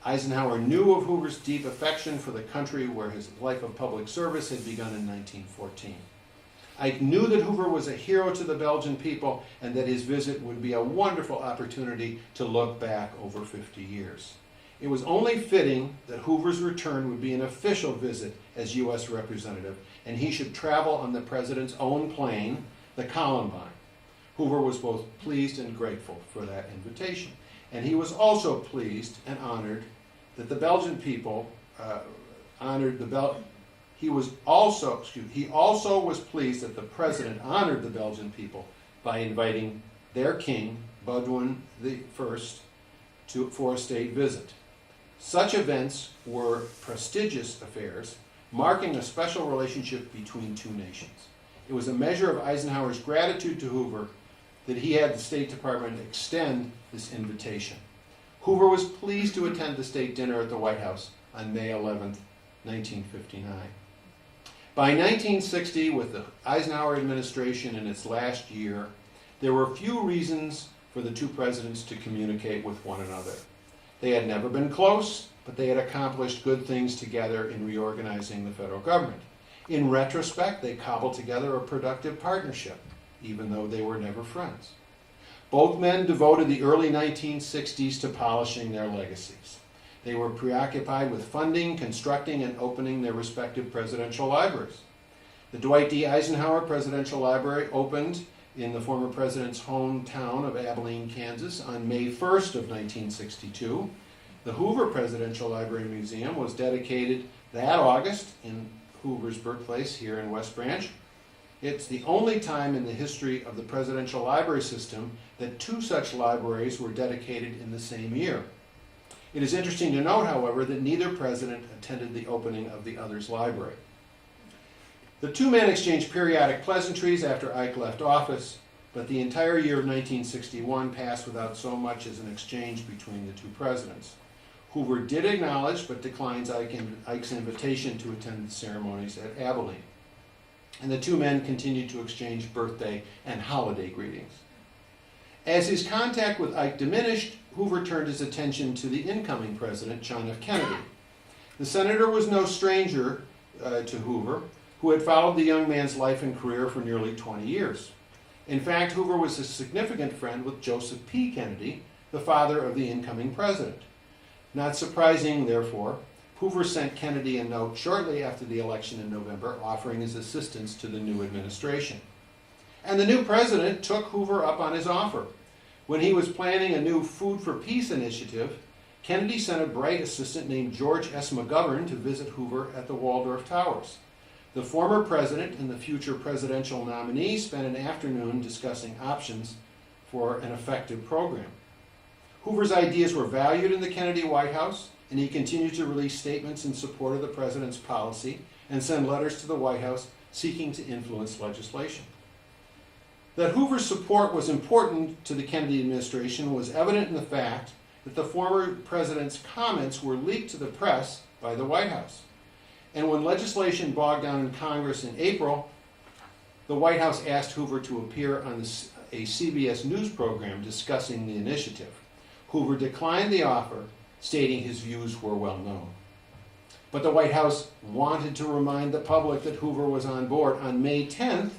Eisenhower knew of Hoover's deep affection for the country where his life of public service had begun in 1914. Ike knew that Hoover was a hero to the Belgian people and that his visit would be a wonderful opportunity to look back over 50 years. It was only fitting that Hoover's return would be an official visit as U.S. representative, and he should travel on the president's own plane, the Columbine. Hoover was both pleased and grateful for that invitation. And he was also pleased and honored that the Belgian people he also was pleased that the president honored the Belgian people by inviting their king, Baudouin I, for a state visit. Such events were prestigious affairs, marking a special relationship between two nations. It was a measure of Eisenhower's gratitude to Hoover that he had the State Department extend this invitation. Hoover was pleased to attend the state dinner at the White House on May 11, 1959. By 1960, with the Eisenhower administration in its last year, there were few reasons for the two presidents to communicate with one another. They had never been close, but they had accomplished good things together in reorganizing the federal government. In retrospect, they cobbled together a productive partnership, even though they were never friends. Both men devoted the early 1960s to polishing their legacies. They were preoccupied with funding, constructing, and opening their respective presidential libraries. The Dwight D. Eisenhower Presidential Library opened in the former president's hometown of Abilene, Kansas on May 1st of 1962. The Hoover Presidential Library Museum was dedicated that August in Hoover's birthplace here in West Branch. It's the only time in the history of the presidential library system that two such libraries were dedicated in the same year. It is interesting to note, however, that neither president attended the opening of the other's library. The two men exchanged periodic pleasantries after Ike left office, but the entire year of 1961 passed without so much as an exchange between the two presidents. Hoover did acknowledge but declines Ike's invitation to attend the ceremonies at Abilene. And the two men continued to exchange birthday and holiday greetings. As his contact with Ike diminished, Hoover turned his attention to the incoming president, John F. Kennedy. The senator was no stranger to Hoover, who had followed the young man's life and career for nearly 20 years. In fact, Hoover was a significant friend with Joseph P. Kennedy, the father of the incoming president. Not surprising, therefore, Hoover sent Kennedy a note shortly after the election in November offering his assistance to the new administration. And the new president took Hoover up on his offer. When he was planning a new Food for Peace initiative, Kennedy sent a bright assistant named George S. McGovern to visit Hoover at the Waldorf Towers. The former president and the future presidential nominee spent an afternoon discussing options for an effective program. Hoover's ideas were valued in the Kennedy White House, and he continued to release statements in support of the president's policy and send letters to the White House seeking to influence legislation. That Hoover's support was important to the Kennedy administration was evident in the fact that the former president's comments were leaked to the press by the White House. And when legislation bogged down in Congress in April, the White House asked Hoover to appear on a CBS News program discussing the initiative. Hoover declined the offer, stating his views were well known. But the White House wanted to remind the public that Hoover was on board. On May 10th,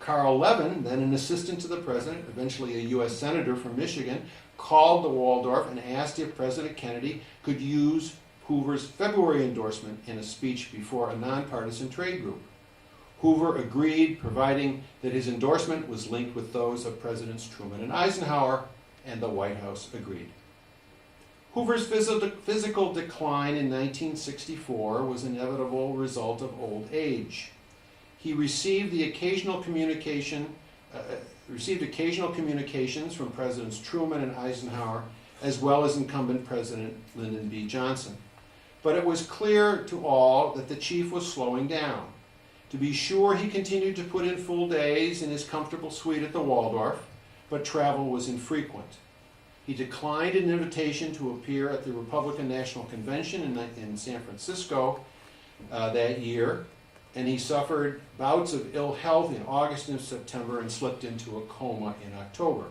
Carl Levin, then an assistant to the president, eventually a U.S. senator from Michigan, called the Waldorf and asked if President Kennedy could use Hoover's February endorsement in a speech before a nonpartisan trade group. Hoover agreed, providing that his endorsement was linked with those of Presidents Truman and Eisenhower, and the White House agreed. Hoover's physical decline in 1964 was an inevitable result of old age. He received occasional communications from Presidents Truman and Eisenhower, as well as incumbent President Lyndon B. Johnson. But it was clear to all that the chief was slowing down. To be sure, he continued to put in full days in his comfortable suite at the Waldorf, but travel was infrequent. He declined an invitation to appear at the Republican National Convention in San Francisco that year, and he suffered bouts of ill health in August and September and slipped into a coma in October.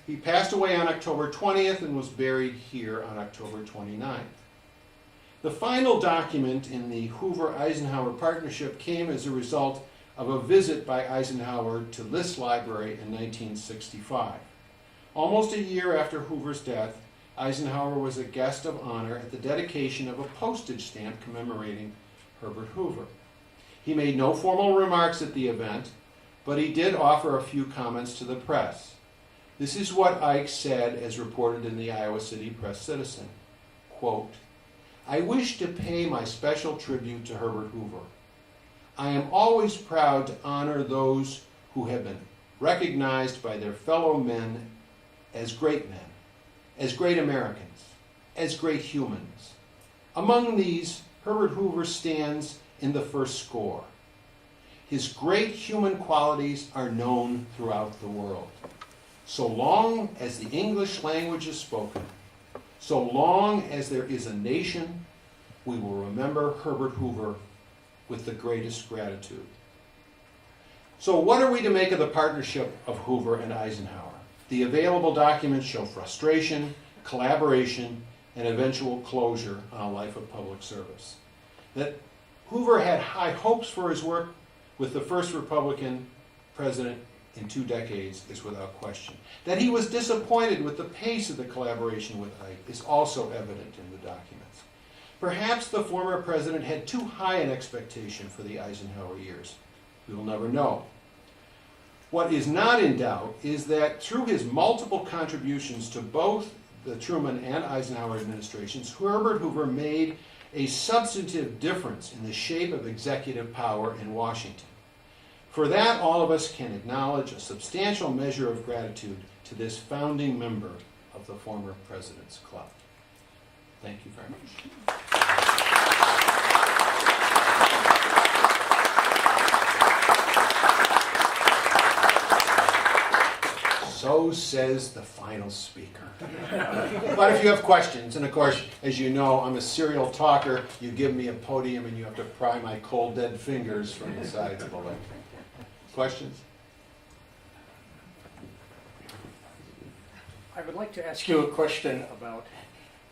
He passed away on October 20th and was buried here on October 29th. The final document in the Hoover-Eisenhower partnership came as a result of a visit by Eisenhower to List Library in 1965. Almost a year after Hoover's death, Eisenhower was a guest of honor at the dedication of a postage stamp commemorating Herbert Hoover. He made no formal remarks at the event, but he did offer a few comments to the press. This is what Ike said as reported in the Iowa City Press Citizen. Quote, "I wish to pay my special tribute to Herbert Hoover. I am always proud to honor those who have been recognized by their fellow men as great men, as great Americans, as great humans. Among these, Herbert Hoover stands in the first score. His great human qualities are known throughout the world. So long as the English language is spoken, so long as there is a nation, we will remember Herbert Hoover with the greatest gratitude." So what are we to make of the partnership of Hoover and Eisenhower? The available documents show frustration, collaboration, and eventual closure on a life of public service. That Hoover had high hopes for his work with the first Republican president in 2 decades is without question. That he was disappointed with the pace of the collaboration with Ike is also evident in the documents. Perhaps the former president had too high an expectation for the Eisenhower years. We will never know. What is not in doubt is that through his multiple contributions to both the Truman and Eisenhower administrations, Herbert Hoover made a substantive difference in the shape of executive power in Washington. For that, all of us can acknowledge a substantial measure of gratitude to this founding member of the former President's Club. Thank you very much. So says the final speaker. But if you have questions, and of course, as you know, I'm a serial talker, you give me a podium and you have to pry my cold, dead fingers from the sides of the lectern. Questions? I would like to ask you a question about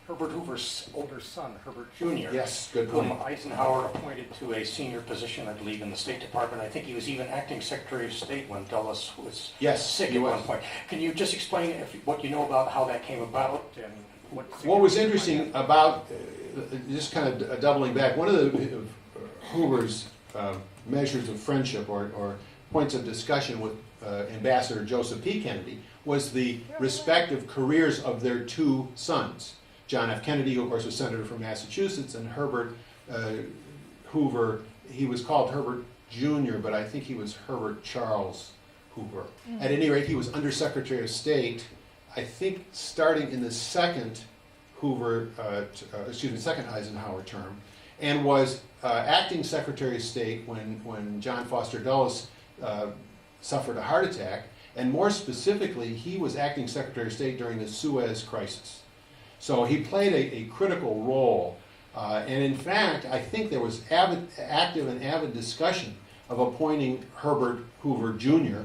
Herbert Hoover's older son, Herbert Jr. Yes, good whom point. Eisenhower appointed to a senior position, I believe, in the State Department. I think he was even acting Secretary of State when Dulles was sick at one point. Can you just explain what you know about how that came about and what was interesting about, just kind of doubling back, one of the Hoover's measures of friendship or points of discussion with Ambassador Joseph P. Kennedy was the respective careers of their 2 sons. John F. Kennedy, who of course was senator from Massachusetts, and Herbert Hoover. He was called Herbert Jr., but I think he was Herbert Charles Hoover. At any rate, he was Undersecretary of State, I think, starting in the second second Eisenhower term, and was acting Secretary of State when John Foster Dulles suffered a heart attack, and more specifically, he was acting Secretary of State during the Suez Crisis. So he played a critical role, and in fact, I think there was active and avid discussion of appointing Herbert Hoover Jr.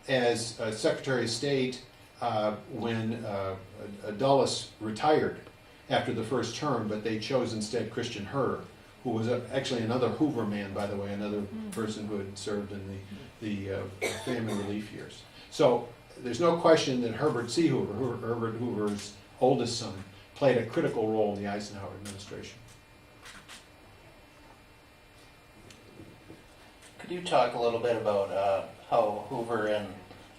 as Secretary of State when Dulles retired after the first term, but they chose instead Christian Herter, who was actually another Hoover man, by the way, another person who had served in the famine relief years. So there's no question that Herbert C. Hoover, Herbert Hoover's oldest son, played a critical role in the Eisenhower administration. Could you talk a little bit about how Hoover and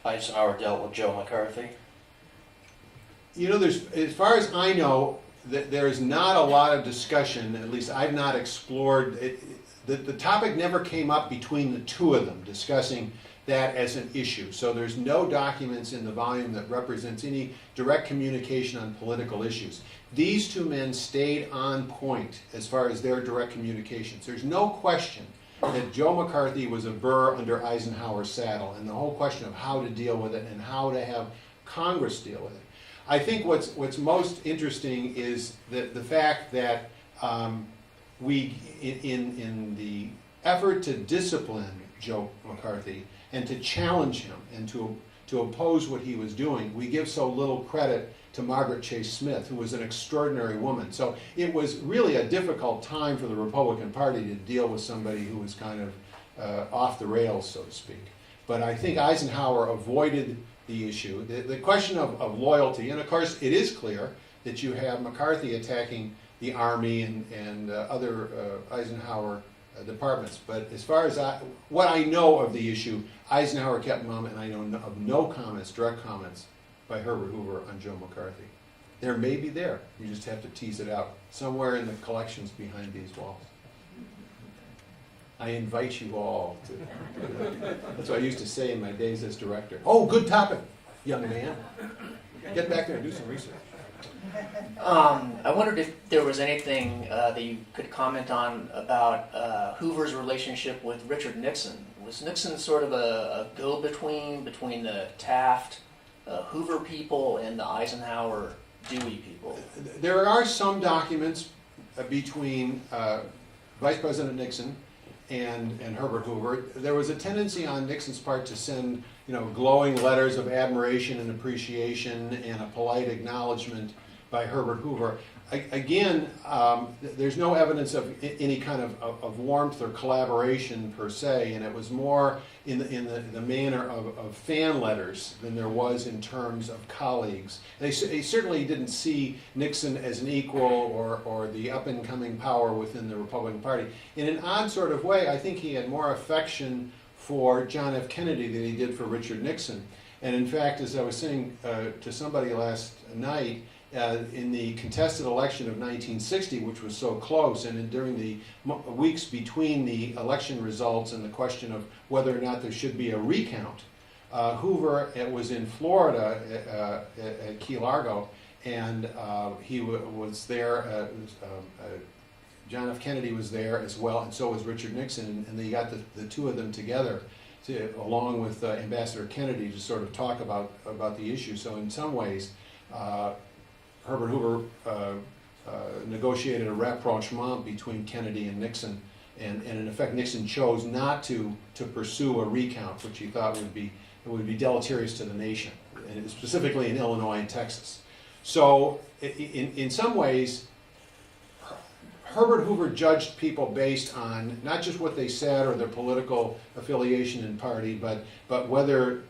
Eisenhower dealt with Joe McCarthy? You know, as far as I know, there is not a lot of discussion, at least I've not explored it. The topic never came up between the two of them discussing that as an issue. So there's no documents in the volume that represents any direct communication on political issues. These two men stayed on point as far as their direct communications. There's no question that Joe McCarthy was a burr under Eisenhower's saddle, and the whole question of how to deal with it and how to have Congress deal with it. I think what's most interesting is the fact that we, in the effort to discipline Joe McCarthy and to challenge him and to oppose what he was doing, we give so little credit to Margaret Chase Smith, who was an extraordinary woman. So it was really a difficult time for the Republican Party to deal with somebody who was kind of off the rails, so to speak. But I think Eisenhower avoided the issue. The question of loyalty, and of course it is clear that you have McCarthy attacking the Army and other Eisenhower departments. But as far as what I know of the issue, Eisenhower kept mum, and I know of no comments, direct comments, by Herbert Hoover on Joe McCarthy. There may be there. You just have to tease it out somewhere in the collections behind these walls. I invite you all to. That's what I used to say in my days as director. Oh, good topic, young man. Get back there and do some research. I wondered if there was anything that you could comment on about Hoover's relationship with Richard Nixon. Was Nixon sort of a go-between between the Taft, Hoover people and the Eisenhower, Dewey people? There are some documents between Vice President Nixon and Herbert Hoover. There was a tendency on Nixon's part to send, glowing letters of admiration and appreciation and a polite acknowledgement by Herbert Hoover. Again, there's no evidence of any kind of warmth or collaboration per se, and it was more in the manner of fan letters than there was in terms of colleagues. They certainly didn't see Nixon as an equal or the up-and-coming power within the Republican Party. In an odd sort of way, I think he had more affection for John F. Kennedy than he did for Richard Nixon. And in fact, as I was saying to somebody last night, in the contested election of 1960, which was so close, and during the weeks between the election results and the question of whether or not there should be a recount, Hoover was in Florida at Key Largo, and he was there. John F. Kennedy was there as well, and so was Richard Nixon, and they got the two of them together, along with Ambassador Kennedy, to sort of talk about the issue. So in some ways, Herbert Hoover negotiated a rapprochement between Kennedy and Nixon, and in effect Nixon chose not to pursue a recount, which he thought would be deleterious to the nation, and specifically in Illinois and Texas. So in some ways, Herbert Hoover judged people based on not just what they said or their political affiliation and party, but whether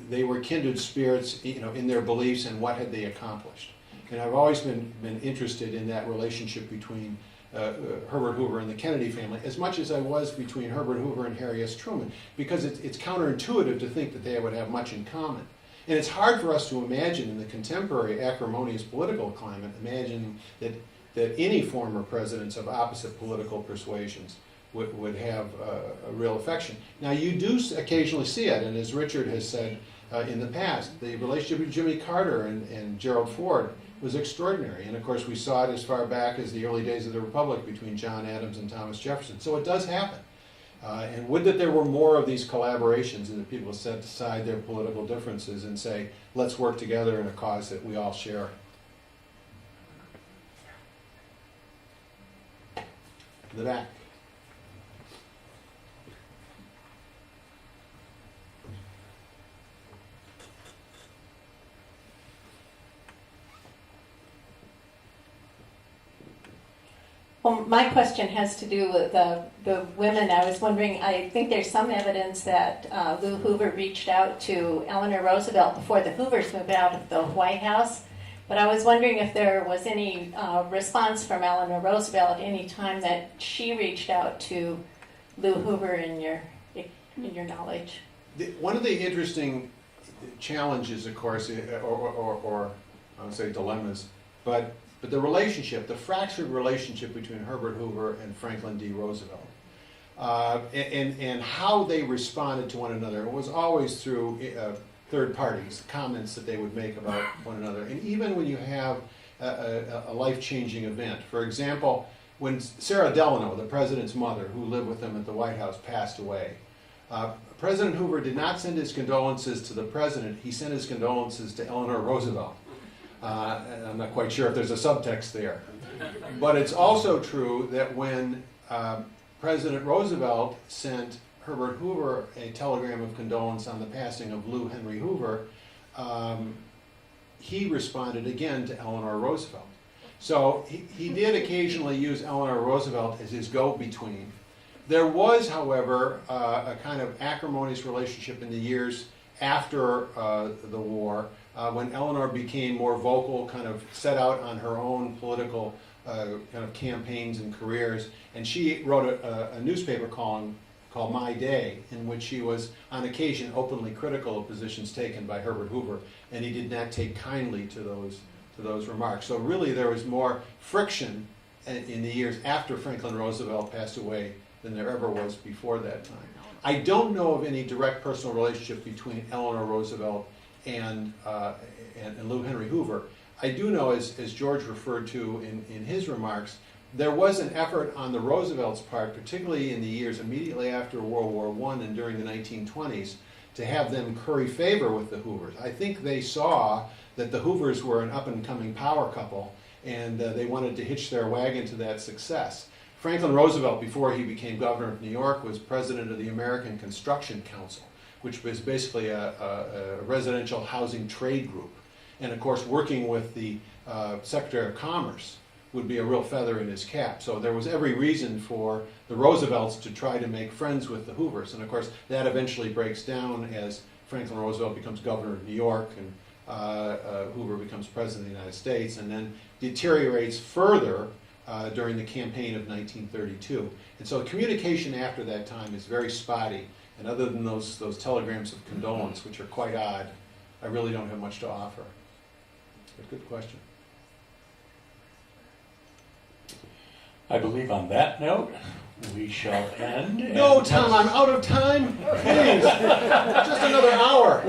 they were kindred spirits, in their beliefs and what had they accomplished. And I've always been interested in that relationship between Herbert Hoover and the Kennedy family, as much as I was between Herbert Hoover and Harry S. Truman, because it's counterintuitive to think that they would have much in common. And it's hard for us to imagine in the contemporary acrimonious political climate, imagining that any former presidents of opposite political persuasions would have a real affection. Now, you do occasionally see it, and as Richard has said in the past, the relationship with Jimmy Carter and Gerald Ford was extraordinary. And of course, we saw it as far back as the early days of the Republic between John Adams and Thomas Jefferson. So it does happen. And would that there were more of these collaborations and that people set aside their political differences and say, let's work together in a cause that we all share. In the back. Well, my question has to do with the women. I was wondering, I think there's some evidence that Lou Hoover reached out to Eleanor Roosevelt before the Hoovers moved out of the White House. But I was wondering if there was any response from Eleanor Roosevelt at any time that she reached out to Lou Hoover in your knowledge. One of the interesting challenges, of course, or I would say dilemmas, but the relationship, the fractured relationship between Herbert Hoover and Franklin D. Roosevelt, and how they responded to one another. It was always through third parties, comments that they would make about one another. And even when you have a life-changing event, for example, when Sarah Delano, the president's mother, who lived with them at the White House, passed away, President Hoover did not send his condolences to the president, he sent his condolences to Eleanor Roosevelt. And I'm not quite sure if there's a subtext there. But it's also true that when President Roosevelt sent Herbert Hoover a telegram of condolence on the passing of Lou Henry Hoover, he responded again to Eleanor Roosevelt. So he did occasionally use Eleanor Roosevelt as his go-between. There was, however, a kind of acrimonious relationship in the years after the war, when Eleanor became more vocal, kind of set out on her own political kind of campaigns and careers, and she wrote a newspaper called My Day, in which she was on occasion openly critical of positions taken by Herbert Hoover, and he did not take kindly to those remarks. So really there was more friction in the years after Franklin Roosevelt passed away than there ever was before that time. I don't know of any direct personal relationship between Eleanor Roosevelt and Lou Henry Hoover. I do know, as George referred to in his remarks, there was an effort on the Roosevelt's part, particularly in the years immediately after World War I and during the 1920s, to have them curry favor with the Hoovers. I think they saw that the Hoovers were an up-and-coming power couple, and they wanted to hitch their wagon to that success. Franklin Roosevelt, before he became governor of New York, was president of the American Construction Council, which was basically a residential housing trade group. And of course, working with the Secretary of Commerce would be a real feather in his cap. So there was every reason for the Roosevelts to try to make friends with the Hoovers. And of course, that eventually breaks down as Franklin Roosevelt becomes governor of New York and Hoover becomes president of the United States, and then deteriorates further during the campaign of 1932. And so communication after that time is very spotty. And other than those telegrams of condolence, which are quite odd, I really don't have much to offer. But good question. I believe on that note, we shall end. No, Tom, I'm out of time. Please, just another hour.